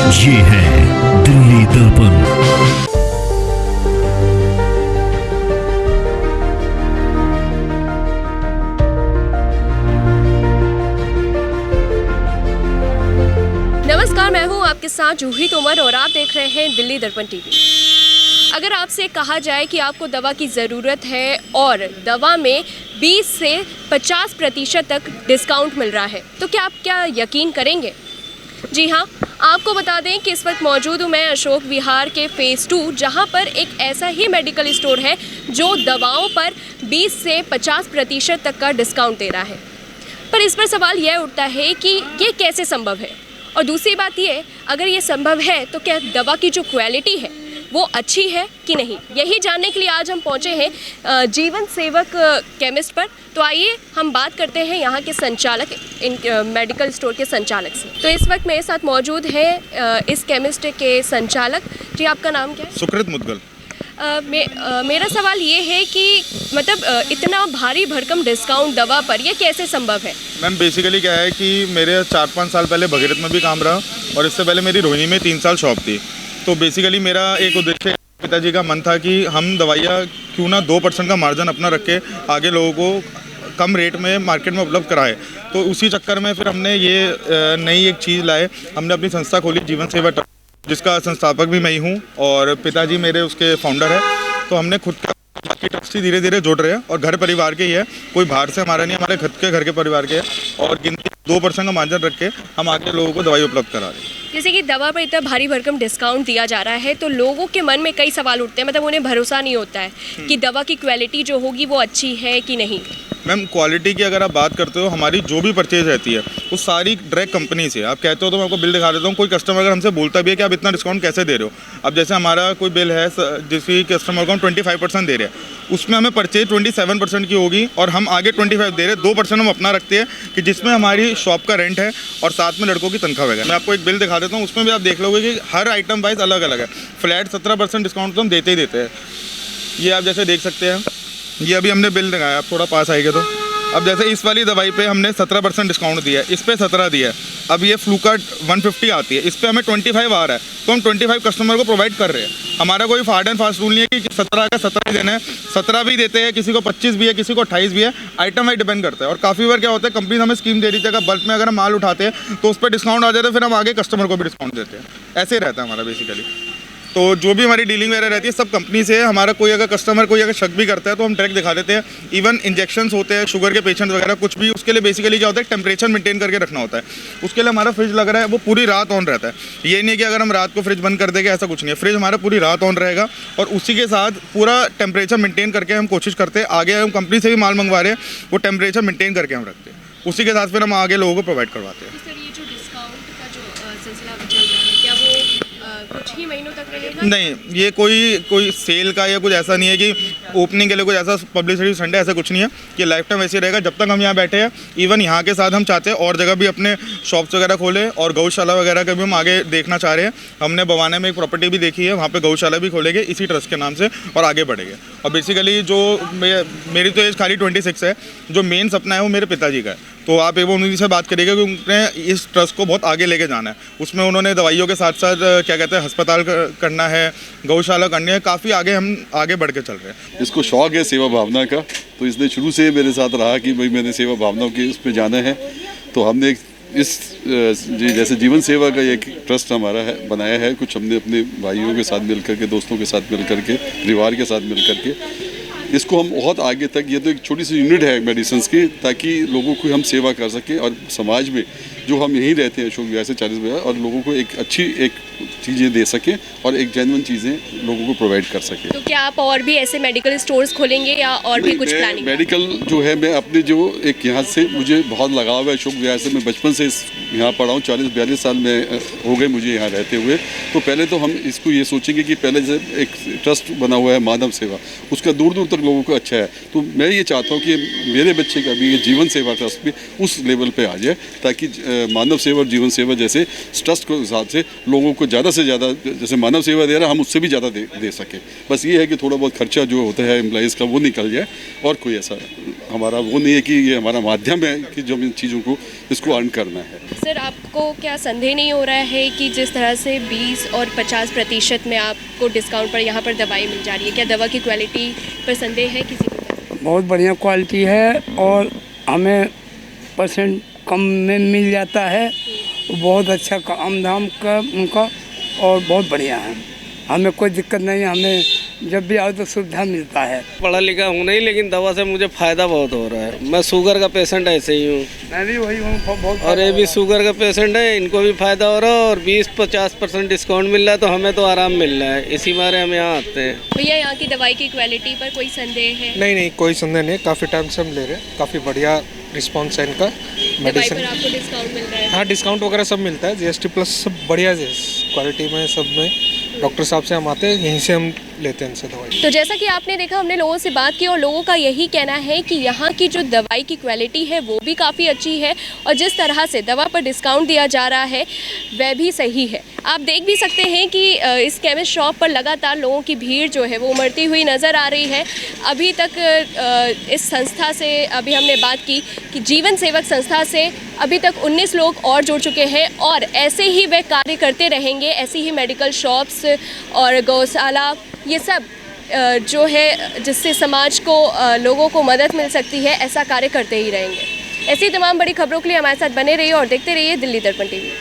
ये है दिल्ली दर्पण। नमस्कार, मैं हूं आपके साथ जूही तोमर और आप देख रहे हैं दिल्ली दर्पण टीवी। अगर आपसे कहा जाए कि आपको दवा की ज़रूरत है और दवा में 20 से 50% तक डिस्काउंट मिल रहा है, तो क्या आप यकीन करेंगे? जी हाँ, आपको बता दें कि इस वक्त मौजूद हूँ मैं अशोक विहार के फ़ेज़ 2, जहाँ पर एक ऐसा ही मेडिकल स्टोर है जो दवाओं पर 20 से 50% तक का डिस्काउंट दे रहा है। पर इस पर सवाल यह उठता है कि ये कैसे संभव है, और दूसरी बात ये, अगर ये संभव है तो क्या दवा की जो क्वालिटी है वो अच्छी है कि नहीं, यही जानने के लिए आज हम पहुंचे हैं जीवन सेवक केमिस्ट पर। तो आइए हम बात करते हैं यहाँ के संचालक, इन मेडिकल स्टोर के संचालक से। तो इस वक्त मेरे साथ मौजूद है इस केमिस्ट के संचालक। जी, आपका नाम क्या है? सुकृत मुदगल। मेरा सवाल ये है कि मतलब इतना भारी भरकम डिस्काउंट दवा पर ये कैसे संभव है? मैम बेसिकली क्या है कि मेरे 4-5 साल पहले भगीरथ में भी काम रहा और इससे पहले मेरी रोहिणी में 3 साल शॉप थी। तो बेसिकली मेरा एक उद्देश्य, पिताजी का मन था कि हम दवाइयाँ क्यों ना 2% का मार्जिन अपना रख के आगे लोगों को कम रेट में मार्केट में उपलब्ध कराए। तो उसी चक्कर में फिर हमने ये नई एक चीज़ लाए, हमने अपनी संस्था खोली जीवन सेवा ट्रस्ट, जिसका संस्थापक भी मैं ही हूँ और पिताजी मेरे उसके फाउंडर है। तो हमने खुद का बाकी ट्रस्ट ही धीरे धीरे जोड़ रहे हैं और घर परिवार के ही है, कोई बाहर से हमारा नहीं, हमारे खुद के घर के परिवार के है और गिनती 2% का मार्जिन रख के हम आगे लोगों को दवाई उपलब्ध करा रहे हैं। जैसे कि दवा पर इतना भारी भरकम डिस्काउंट दिया जा रहा है तो लोगों के मन में कई सवाल उठते हैं, मतलब उन्हें भरोसा नहीं होता है कि दवा की क्वालिटी जो होगी वो अच्छी है कि नहीं। मैम क्वालिटी की अगर आप बात करते हो, हमारी जो भी परचेज रहती है वो सारी डायरेक्ट कंपनी से। आप कहते हो तो मैं आपको बिल दिखा देता हूँ। कोई कस्टमर अगर हमसे बोलता भी है कि आप इतना डिस्काउंट कैसे दे रहे हो, अब जैसे हमारा कोई बिल है जिसकी कस्टमर को हम 25% दे रहे हैं, उसमें हमें परचेज 27% की होगी और हम आगे 25 दे रहे हैं। 2% हम अपना रखते हैं कि जिसमें हमारी शॉप का रेंट है और साथ में लड़कों की तनख्वाह वगैरह। मैं आपको एक बिल दिखा देता हूँ, उसमें भी आप देख लोगे कि हर आइटम वाइज अलग अलग है। फ्लैट 17% डिस्काउंट तो हम देते ही देते हैं। ये आप जैसे देख सकते हैं, ये अभी हमने बिल लगाया, आप थोड़ा पास आएगा तो अब जैसे इस वाली दवाई पे हमने 17% डिस्काउंट दिया है, इस पे 17 दिया है। अब ये फ्लूकार्ट 150 आती है, इस पे हमें 25 आ रहा है, तो हम 25 कस्टमर को प्रोवाइड कर रहे हैं। हमारा कोई हार्ड एंड फास्ट रूल नहीं है कि 17 का 17 ही देना है, 17 भी देते हैं, किसी को 25 भी है, किसी को 28 भी है, आइटम वाइज डिपेंड करता है। और काफ़ी बार क्या होता है, कंपनी हमें स्कीम दे रही थी, अगर बल्क में अगर हम माल उठाते हैं तो उस पर डिस्काउंट आ जाता है, फिर हम आगे कस्टमर को भी डिस्काउंट देते हैं। ऐसे रहता है हमारा बेसिकली। तो जो भी हमारी डीलिंग वगैरह रहती है सब कंपनी से है। हमारा कोई अगर कस्टमर कोई अगर शक भी करता है तो हम डायरेक्ट दिखा देते हैं। इवन इंजेक्शंस होते हैं शुगर के पेशेंट वगैरह कुछ भी, उसके लिए बेसिकली क्या होता है, टेम्परेचर मेंटेन करके रखना होता है। उसके लिए हमारा फ्रिज लग रहा है, वो पूरी रात ऑन रहता है। ये नहीं कि अगर हम रात को फ्रिज बंद कर देंगे, ऐसा कुछ नहीं है। फ्रिज हमारा पूरी रात ऑन रहेगा और उसी के साथ पूरा टेम्परेचर मेंटेन करके हम कोशिश करते हैं। आगे हम कंपनी से भी माल मंगवा रहे हैं, वो टेम्परेचर मेंटेन करके हम रखते हैं, उसी के साथ फिर हम आगे लोगों को प्रोवाइड करवाते हैं। सर, ये जो डिस्काउंट का जो सिलसिला चल रहा है, क्या वो कुछ ही महीनों तक रहेगा? नहीं, ये कोई सेल का या कुछ ऐसा नहीं है कि ओपनिंग के लिए कुछ ऐसा पब्लिसिटी संडे ऐसा कुछ नहीं है। ये लाइफ टाइम ऐसे रहेगा जब तक हम यहाँ बैठे हैं। इवन यहाँ के साथ हम चाहते हैं और जगह भी अपने शॉप्स वगैरह खोले और गौशाला वगैरह का भी हम आगे देखना चाह रहे हैं। हमने बवाने में एक प्रॉपर्टी भी देखी है, वहाँ पे गौशाला भी खोलेंगे इसी ट्रस्ट के नाम से और आगे बढ़ेंगे। और बेसिकली जो मेरी तो एज खाली 26 है, जो मेन सपना है वो मेरे पिताजी का है। तो आप एक उन्हीं से बात करिएगा कि उन्होंने इस ट्रस्ट को बहुत आगे लेके जाना है। उसमें उन्होंने दवाइयों के साथ साथ क्या कहते हैं अस्पताल करना है, गौशाला करनी है, काफ़ी आगे हम आगे बढ़ के चल रहे हैं। इसको शौक है सेवा भावना का, तो इसने शुरू से मेरे साथ रहा कि भाई मैंने सेवा भावना के उस पर जाना है। तो हमने इस जैसे जीवन सेवा का एक ट्रस्ट हमारा है बनाया है, कुछ हमने अपने भाइयों के साथ मिल करके, दोस्तों के साथ मिल करके, परिवार के साथ मिल करके इसको हम बहुत आगे तक, ये तो एक छोटी सी यूनिट है मेडिसिन की, ताकि लोगों को हम सेवा कर सकें और समाज में जो हम यहीं रहते हैं अशोक विहार से 40 बजे, और लोगों को एक अच्छी एक चीज़ें दे सकें और एक जेन्युइन चीज़ें लोगों को प्रोवाइड कर सकें। तो क्या आप और भी ऐसे मेडिकल स्टोर्स खोलेंगे या और भी कुछ प्लानिंग? मेडिकल जो है, मैं अपने जो एक यहाँ से मुझे बहुत लगाव है अशोक विहार से। मैं बचपन से यहाँ पढ़ा हूँ, 40-42 साल में हो गए मुझे यहाँ रहते हुए। तो पहले तो हम इसको ये सोचेंगे कि पहले जब एक ट्रस्ट बना हुआ है मानव सेवा, उसका दूर दूर तक लोगों को अच्छा है। तो मैं ये चाहता हूँ कि मेरे बच्चे का भी ये जीवन सेवा ट्रस्ट भी उस लेवल पे आ जाए, ताकि मानव सेवा और जीवन सेवा जैसे ट्रस्ट के हिसाब से लोगों को ज़्यादा से ज़्यादा, जैसे मानव सेवा दे रहा है, हम उससे भी ज़्यादा दे सकें। बस ये है कि थोड़ा बहुत खर्चा जो होता है एम्प्लॉइज़ का वो निकल जाए, और कोई ऐसा हमारा वो नहीं है कि ये हमारा माध्यम है कि जो इन चीज़ों को इसको अर्न करना है। सर, आपको क्या संदेह नहीं हो रहा है कि जिस तरह से 20 और 50% में आपको डिस्काउंट पर यहाँ पर दवाई मिल जा रही है, क्या दवा की क्वालिटी पर संदेह है किसी को? बहुत बढ़िया क्वालिटी है और हमें परसेंट कम में मिल जाता है। बहुत अच्छा काम धाम का उनका और बहुत बढ़िया है। हमें कोई दिक्कत नहीं है, हमें जब भी आओ तो सुविधा मिलता है। पढ़ा लिखा हूँ नहीं, लेकिन दवा से मुझे फ़ायदा बहुत हो रहा है। मैं शुगर का पेशेंट ऐसे ही हूँ। मैं भी वही हूँ, बहुत। और ये भी शुगर का पेशेंट है, इनको भी फ़ायदा हो रहा है और 20-50% डिस्काउंट मिल रहा है, तो हमें तो आराम मिल रहा है। इसी बारे हम यहाँ आते हैं। भैया, यहाँ की दवाई की क्वालिटी पर कोई संदेह है? नहीं, कोई संदेह नहीं। काफ़ी टाइम से हम ले रहे हैं, काफ़ी बढ़िया रिस्पॉन्स है इनका। दवाई मेडिसिन, पर आपको डिस्काउंट मिल रहा है? हाँ, डिस्काउंट वगैरह सब मिलता है। GST प्लस सब बढ़िया है क्वालिटी में, सब में। डॉक्टर साहब से हम आते हैं, यहीं से हम लेते हैं इनसे दवाई। तो जैसा कि आपने देखा, हमने लोगों से बात की और लोगों का यही कहना है कि यहाँ की जो दवाई की क्वालिटी है वो भी काफ़ी अच्छी है और जिस तरह से दवा पर डिस्काउंट दिया जा रहा है वह भी सही है। आप देख भी सकते हैं कि इस केमिस्ट शॉप पर लगातार लोगों की भीड़ जो है वो उमड़ती हुई नज़र आ रही है। अभी तक इस संस्था से अभी हमने बात की कि जीवन सेवक संस्था से अभी तक 19 लोग और जुड़ चुके हैं और ऐसे ही वे कार्य करते रहेंगे। ऐसी ही मेडिकल शॉप्स और गौशाला, ये सब जो है जिससे समाज को लोगों को मदद मिल सकती है, ऐसा कार्य करते ही रहेंगे। ऐसी तमाम बड़ी खबरों के लिए हमारे साथ बने रहिए और देखते रहिए दिल्ली दर्पण टीवी।